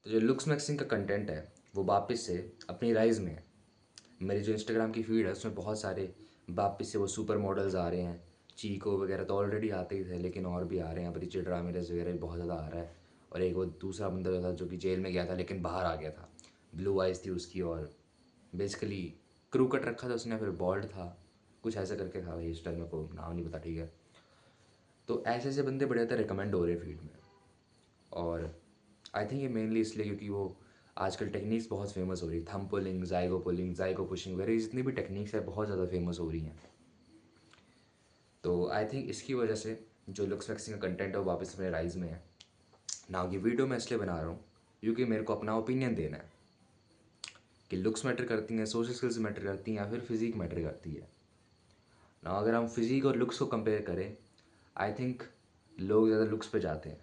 तो जो looks maxing का कंटेंट है वो वापस से अपनी राइज में है। मेरी जो इंस्टाग्राम की फीड है उसमें बहुत सारे वापस से वो सुपर मॉडल्स आ रहे हैं। चीको वगैरह तो ऑलरेडी आते ही थे, लेकिन और भी आ रहे हैं। ब्रिचेड रामिरेज वगैरह भी बहुत ज़्यादा आ रहा है। और एक वो दूसरा बंदा जो था जो कि जेल में गया था लेकिन बाहर आ गया था, ब्लू आइज़ थी उसकी, और बेसिकली क्रू कट रखा था उसने, फिर बॉल्ड था, कुछ ऐसा करके था हेयर स्टाइल, मेरे को नाम नहीं पता, ठीक है। तो ऐसे ऐसे बंदे बड़े ज़्यादा रिकमेंड हो रहे हैं फीड में। और आई थिंक ये मेनली इसलिए क्योंकि वो आजकल टेक्निक्स बहुत फेमस हो रही है। थंब पुलिंग, जाइगो पुशिंग वगैरह जितनी भी टेक्निक्स है बहुत ज़्यादा फेमस हो रही हैं। तो आई थिंक इसकी वजह से जो लुक्स वैक्सिंग का कंटेंट है वो वापस अपने राइज में है। ना ये वीडियो मैं इसलिए बना रहा हूँ क्योंकि मेरे को अपना ओपिनियन देना है कि लुक्स मैटर करती हैं, सोशल स्किल्स मैटर करती हैं, या फिर फिजिक मैटर करती है ना। अगर हम फिजिक और लुक्स को कंपेयर करें, आई थिंक लोग ज़्यादा लुक्स पे जाते हैं।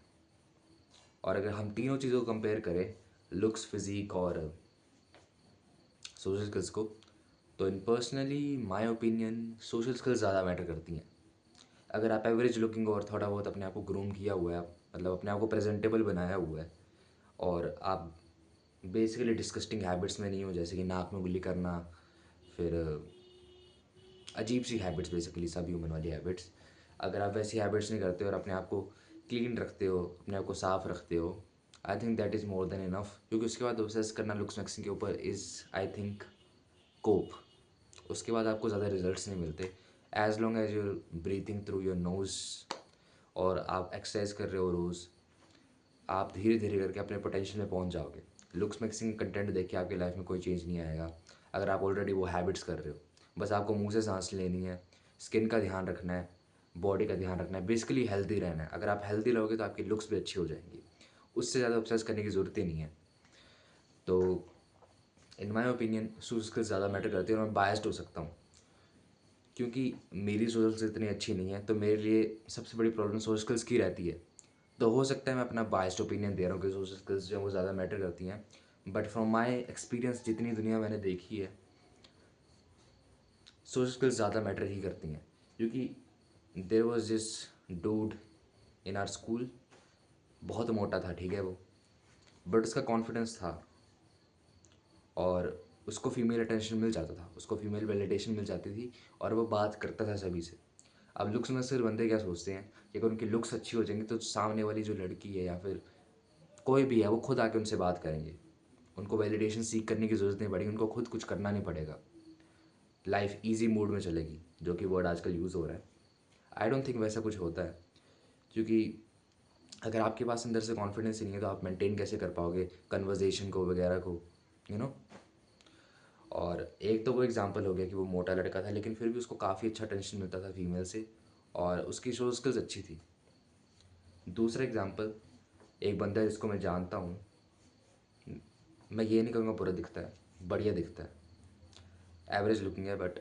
और अगर हम तीनों चीज़ों को कंपेयर करें, लुक्स, फिजिक और सोशल स्किल्स को, तो in personally my opinion social skills ज़्यादा मैटर करती हैं। अगर आप एवरेज लुकिंग और थोड़ा बहुत अपने आप को ग्रूम किया हुआ है, मतलब अपने आप को प्रेजेंटेबल बनाया हुआ है, और आप बेसिकली डिस्कस्टिंग हैबिट्स में नहीं हो, जैसे कि नाक में गुल्ली करना, फिर अजीब सी हैबिट्स, बेसिकली सब ह्यूमन वाली हैबिट्स, अगर आप वैसी हैबिट्स नहीं करते और अपने आप को क्लीन रखते हो, अपने आप को साफ़ रखते हो, I think that is more than enough. क्योंकि उसके बाद ऑब्सेस करना लुक्स मैक्सिंग के ऊपर इज़, आई थिंक, कोप। उसके बाद आपको ज़्यादा रिजल्ट्स नहीं मिलते। As long as you're breathing through your nose और आप एक्सरसाइज कर रहे हो रोज़, आप धीरे धीरे करके अपने पोटेंशियल में पहुंच जाओगे। लुक्स मैक्सिंग कंटेंट देख के आपकी लाइफ में कोई चेंज नहीं आएगा अगर आप ऑलरेडी वो हैबिट्स कर रहे हो। बस आपको मुंह से सांस लेनी है, स्किन का ध्यान रखना है, बॉडी का ध्यान रखना है, बेसिकली हेल्दी रहना है। अगर आप हेल्दी रहोगे तो आपकी लुक्स भी अच्छी हो जाएंगी। उससे ज़्यादा ऑब्सेस करने की ज़रूरत ही नहीं है। तो इन माई ओपिनियन सोशल स्किल्स ज़्यादा मैटर करती है। और मैं बायस्ड हो सकता हूँ क्योंकि मेरी सोशल स्किल्स इतनी अच्छी नहीं है, तो मेरे लिए सबसे बड़ी प्रॉब्लम सोशल स्किल्स की रहती है। तो हो सकता है मैं अपना बायस्ड ओपिनियन दे रहा हूँ कि सोशल स्किल्स जो है वो ज़्यादा मैटर करती हैं, बट फ्रॉम माई एक्सपीरियंस जितनी दुनिया मैंने देखी है, सोशल स्किल्स ज़्यादा मैटर ही करती हैं। क्योंकि there was this dude in are school, बहुत मोटा था, ठीक है वो, बट उसका कॉन्फिडेंस था और उसको फीमेल अटेंशन मिल जाता था, उसको फीमेल वैलिडेशन मिल जाती थी, और वो बात करता था सभी से। अब लुक्स में सिर्फ बंदे क्या सोचते हैं कि अगर उनकी लुक्स अच्छी हो जाएंगी तो सामने वाली जो लड़की है या फिर कोई भी है वो खुद आके उनसे बात करेंगे। उनको वैलिडेशन सीख करने की ज़रूरत नहीं पड़ेगी, उनको खुद कुछ करना नहीं पड़ेगा। लाइफ इजी मोड में चलेगी, जो कि वर्ड आजकल यूज़ हो रहा है। आई डोंट थिंक वैसा कुछ होता है। क्योंकि अगर आपके पास अंदर से कॉन्फिडेंस ही नहीं है तो आप मेंटेन कैसे कर पाओगे कन्वर्जेशन को वगैरह को, यू नो। और एक तो वो एग्जांपल हो गया कि वो मोटा लड़का था लेकिन फिर भी उसको काफ़ी अच्छा अटेंशन मिलता था फीमेल से, और उसकी सोशल स्किल्स अच्छी थी। दूसरा एग्जांपल, एक बंदा है जिसको मैं जानता हूँ, मैं ये नहीं कहूँगा बुरा दिखता है, बढ़िया दिखता है, एवरेज लुकिंग है, बट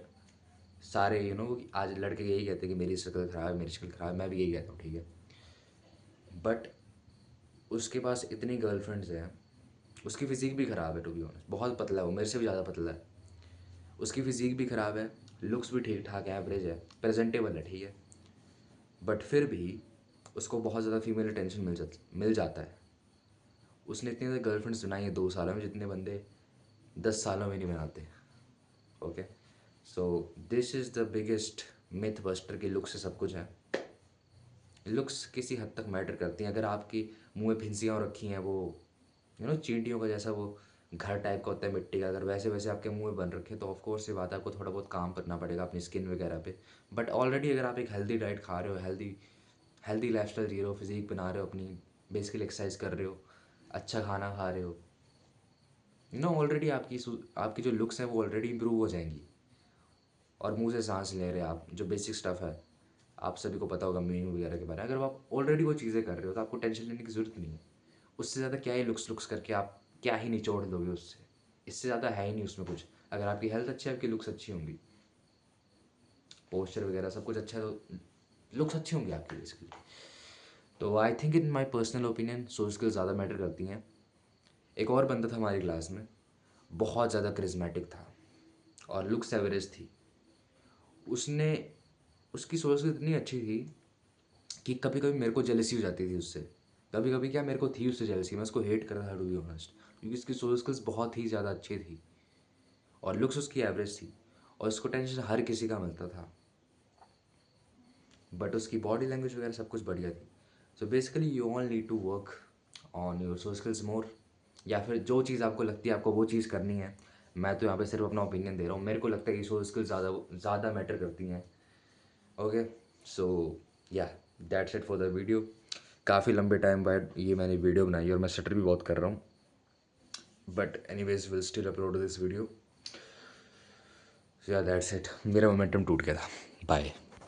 सारे आज लड़के यही कहते हैं कि मेरी शक्ल ख़राब है, मेरी शक्ल ख़राब है, मैं भी यही कहता हूँ, ठीक है। बट उसके पास इतनी गर्लफ्रेंड्स हैं, उसकी फ़िज़ीक भी ख़राब है, टू बी ऑनेस्ट, बहुत पतला है वो, मेरे से भी ज़्यादा पतला है। उसकी फ़िज़ीक भी ख़राब है, लुक्स भी ठीक ठाक है, एवरेज है, प्रेजेंटेबल है, ठीक है। बट फिर भी उसको बहुत ज़्यादा फीमेल अटेंशन मिल जाता है। उसने इतनी ज़्यादा गर्लफ्रेंड्स बनाई है 2 सालों में जितने बंदे 10 सालों में नहीं बनाते। Okay, so this is the biggest myth buster की लुक्स से सब कुछ है। लुक्स किसी हद तक मैटर करती हैं। अगर आपकी मुंह में फिंसियाँ रखी हैं, वो चींटियों का जैसा वो घर टाइप का होता है मिट्टी का, अगर वैसे वैसे आपके मुंह में बन रखे तो ऑफ कोर्स ये बात है, आपको थोड़ा बहुत काम करना पड़ेगा अपनी स्किन वगैरह पे। बट ऑलरेडी अगर आप एक हेल्दी डाइट खा रहे हो, हेल्दी हेल्दी लाइफस्टाइल जी रहे हो, फिजिक बना रहे हो अपनी, बेसिकली एक्सरसाइज कर रहे हो, अच्छा खाना खा रहे हो, ऑलरेडी आपकी जो लुक्स हैं वो ऑलरेडी इंप्रूव हो जाएंगी। और मुंह से सांस ले रहे हैं आप, जो बेसिक स्टफ़ है, आप सभी को पता होगा मीनिंग वगैरह के बारे में। अगर आप ऑलरेडी वो चीज़ें कर रहे हो तो आपको टेंशन लेने की ज़रूरत नहीं है। उससे ज़्यादा क्या ही लुक्स लुक्स करके आप क्या ही निचोड़ दोगे उससे, इससे ज़्यादा है ही नहीं उसमें कुछ। अगर आपकी हेल्थ अच्छी है, आपकी लुक्स अच्छी होंगी, पोस्चर वगैरह सब कुछ अच्छा है, तो लुक्स अच्छी होंगी आपकी बेसिकली। तो I think in my personal opinion social skills ज़्यादा मैटर करती हैं। एक और बंदा था हमारी क्लास में, बहुत ज़्यादा करिज्मेटिक था और लुक्स एवरेज थी। उसने उसकी सोशल स्किल्स इतनी अच्छी थी कि कभी कभी मेरे को जेलसी हो जाती थी उससे। कभी कभी क्या मेरे को थी उससे जेलसी, मैं उसको हेट कर रहा था टू बी ऑनेस्ट, क्योंकि उसकी सोशल स्किल्स बहुत ही ज़्यादा अच्छी थी और लुक्स उसकी एवरेज थी और उसको टेंशन हर किसी का मिलता था, बट उसकी बॉडी लैंग्वेज वगैरह सब कुछ बढ़िया थी. So basically you all need to work on your social skills more, या फिर जो चीज़ आपको लगती है आपको वो चीज़ करनी है. मैं तो यहाँ पे सिर्फ अपना ओपिनियन दे रहा हूँ, मेरे को लगता है कि सोशल स्किल्स ज़्यादा मैटर करती हैं. ओके, सो या that's it for the video. काफ़ी लंबे टाइम बाद ये मैंने वीडियो बनाई और मैं स्टटर भी बहुत कर रहा हूँ, but anyways will still upload this video. या दैट्स इट, मेरा मोमेंटम टूट गया था. बाय.